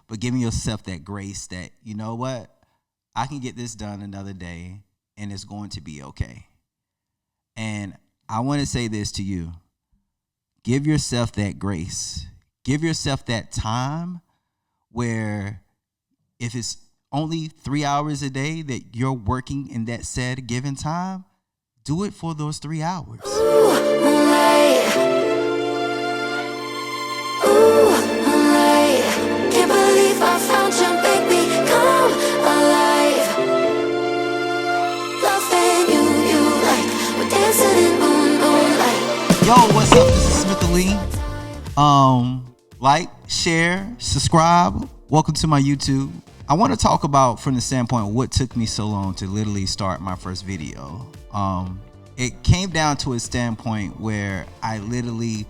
but giving yourself that grace that, you know what, I can get this done another day and it's going to be okay. And I want to say this to you. Give yourself that grace. Give yourself that time where if it's only 3 hours a day that you're working in that said given time, do it for those 3 hours. Can't believe I found you, baby. Come alive. Loving you like we're dancing in moonlight. Yo, what's up? This is Smith Lee. Like, share, subscribe. Welcome to my YouTube. I want to talk about from the standpoint of what took me so long to literally start my first video. It came down to a standpoint where I literally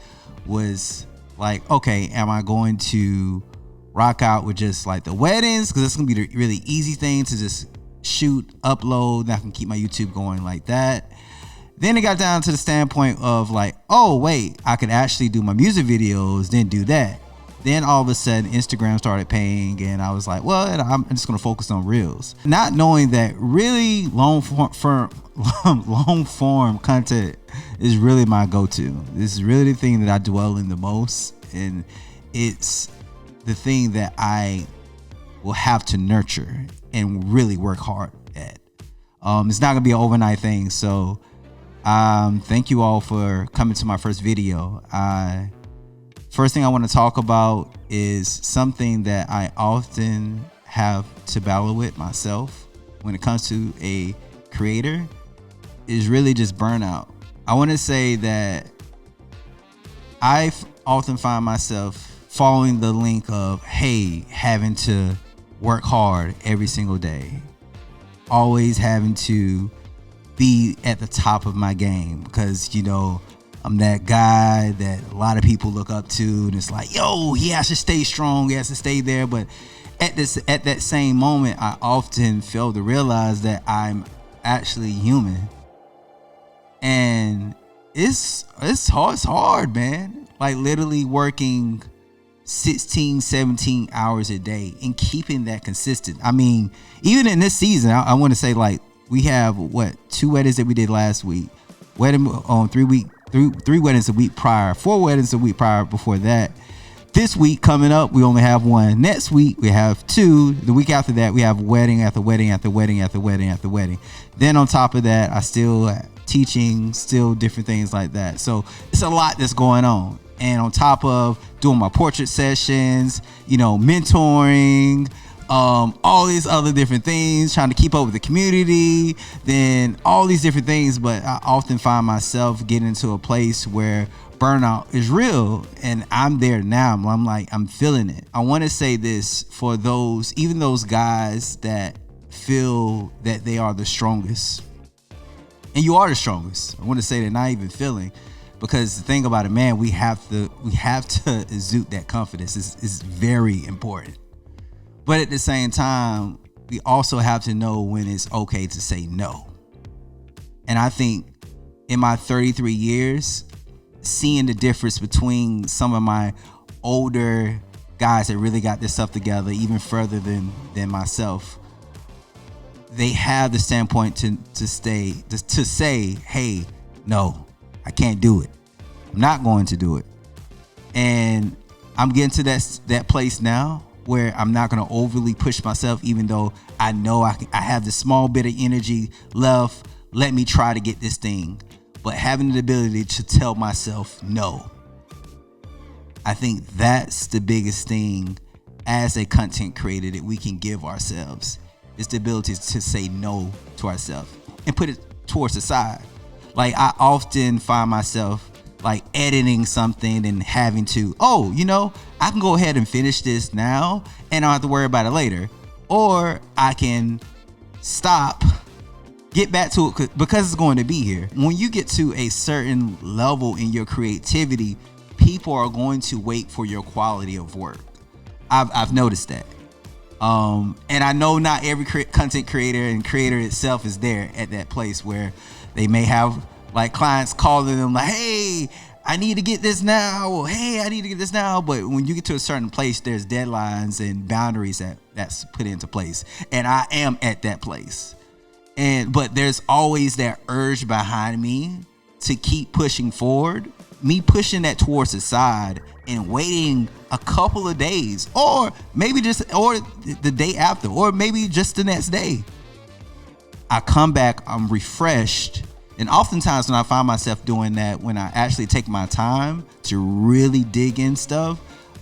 was like, okay, am I going to rock out with just like the weddings? Because it's going to be the really easy thing to just shoot, upload, and I can keep my YouTube going like that. Then it got down to the standpoint of like, oh, wait, I could actually do my music videos, then do that. Then all of a sudden, Instagram started paying, and I was like, well, I'm just going to focus on Reels. Not knowing that really long form content is really my go-to. This is really the thing that I dwell in the most, and it's the thing that I will have to nurture and really work hard at. It's not going to be an overnight thing, so thank you all for coming to my first video. First thing I want to talk about is something that I often have to battle with myself when it comes to a creator is really just burnout. I want to say that I often find myself following the link of, hey, having to work hard every single day, always having to be at the top of my game because, you know, I'm that guy that a lot of people look up to, and it's like, yo, he has to stay strong, he has to stay there. But at that same moment, I often fail to realize that I'm actually human, and it's hard, man. Like literally working 16, 17 hours a day and keeping that consistent. I mean, even in this season, I want to say like we have 2 weddings that we did last week, wedding on 3 weddings a week prior, 4 weddings a week prior before that. This week coming up, we only have 1. Next week we have 2. The week after that, we have wedding after wedding after wedding after wedding after wedding. Then on top of that, I still teaching, still different things like that. So it's a lot that's going on. And on top of doing my portrait sessions, you know, mentoring, all these other different things, trying to keep up with the community, then all these different things. But I often find myself getting into a place where burnout is real, and I'm there now. I'm feeling it. I want to say this for those, even those guys that feel that they are the strongest, and you are the strongest. I want to say that, not even feeling, because the thing about it, man, we have to exude that confidence. It's very important. But at the same time, we also have to know when it's okay to say no. And I think in my 33 years, seeing the difference between some of my older guys that really got this stuff together, even further than myself, they have the standpoint to say, hey, no, I can't do it. I'm not going to do it. And I'm getting to that place now where I'm not going to overly push myself, even though I know I have this small bit of energy left. Let me try to get this thing. But having the ability to tell myself no, I think that's the biggest thing as a content creator that we can give ourselves, is the ability to say no to ourselves and put it towards the side. Like I often find myself like editing something and having to, oh, you know, I can go ahead and finish this now and I don't have to worry about it later. Or I can stop, get back to it because it's going to be here. When you get to a certain level in your creativity, people are going to wait for your quality of work. I've noticed that. And I know not every content creator and creator itself is there at that place where they may have like clients calling them like, hey, I need to get this now. Or, hey, I need to get this now. But when you get to a certain place, there's deadlines and boundaries that's put into place. And I am at that place. But there's always that urge behind me to keep pushing forward. Me pushing that towards the side and waiting a couple of days, or maybe or the day after, or maybe just the next day. I come back, I'm refreshed. And oftentimes when I find myself doing that, when I actually take my time to really dig in stuff,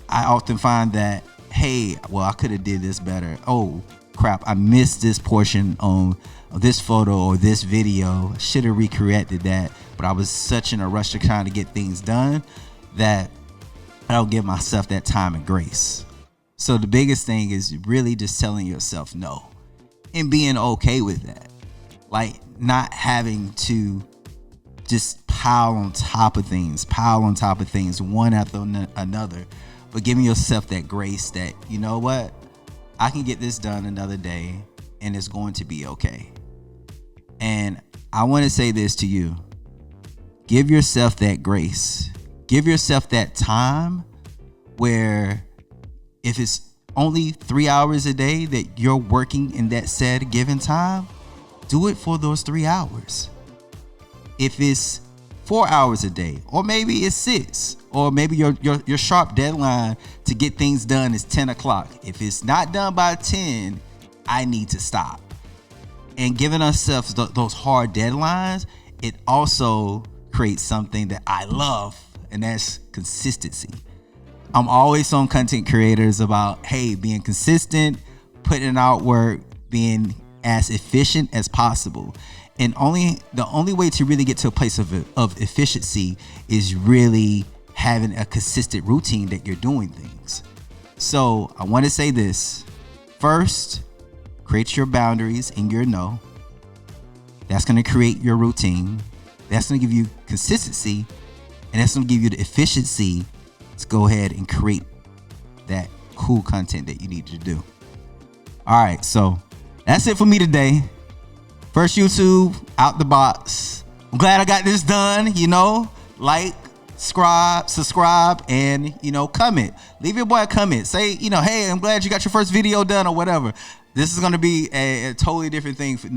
I often find that, hey, well, I could have did this better. Oh, crap, I missed this portion on this photo or this video. I should have recreated that. But I was such in a rush to kind of get things done that I don't give myself that time and grace. So the biggest thing is really just telling yourself no and being okay with that. Like not having to just pile on top of things, one after another, but giving yourself that grace that, you know what, I can get this done another day and it's going to be okay. And I want to say this to you. Give yourself that grace. Give yourself that time where if it's only 3 hours a day that you're working in that said given time, do it for those 3 hours. If it's 4 hours a day, or maybe it's 6, or maybe your sharp deadline to get things done is 10 o'clock. If it's not done by 10, I need to stop. And giving ourselves those hard deadlines, it also create something that I love, and that's consistency. I'm always on content creators about, hey, being consistent, putting out work, being as efficient as possible. And the only way to really get to a place of efficiency is really having a consistent routine that you're doing things. So I want to say this. First, create your boundaries and your no. That's going to create your routine. That's going to give you consistency, and that's going to give you the efficiency to go ahead and create that cool content that you need to do. All right, so that's it for me today. First YouTube out the box. I'm glad I got this done. Like, subscribe, and comment. Leave your boy a comment. Say, hey, I'm glad you got your first video done or whatever. This is going to be a totally different thing for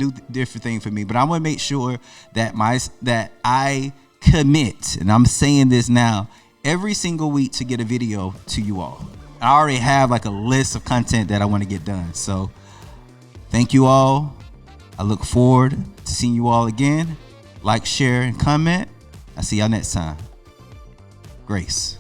me, but I'm going to make sure that I commit, and I'm saying this now, every single week to get a video to you all. I already have like a list of content that I want to get done. So thank you all. I look forward to seeing you all again. Like, share, and comment. I'll see y'all next time. Grace.